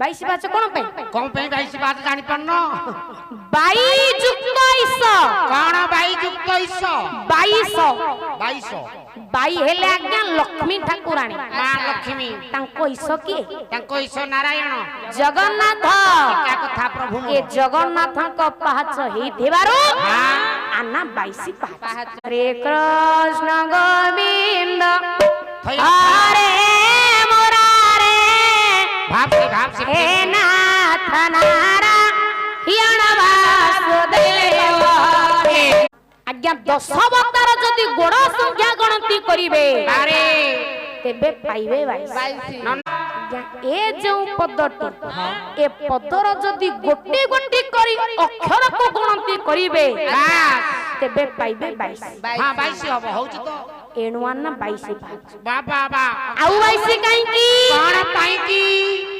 22 पाच कौन पे 22 पाच जानी पन्नो 22 युक्त ईश कौन 22 युक्त ईश 22 बाई हेले आज्ञा लक्ष्मी ठाकुराणी मां लक्ष्मी तांको ईश किए तांको ईश नारायण जगन्नाथ क्या कथा प्रभु ए जगन्नाथ को पहाच ही थिबारो आना 22 पहाच हरे कृष्ण गोविंद हरे मुरारे भाव से हे नाथ नारायण वासुदेव आज्ञा 10 अवतार जदि गोड़ संख्या गणति करिवे अरे तेबे पाइबे 22 आज्ञा ए जो पदटी ए पदर जदि गोटी गोटी करी अक्षर को गणति करिवे तेबे पाइबे 22 हां 22 हबो होउची तो एणुआन 22 बाबा आउ 22 काई की कोन पाई की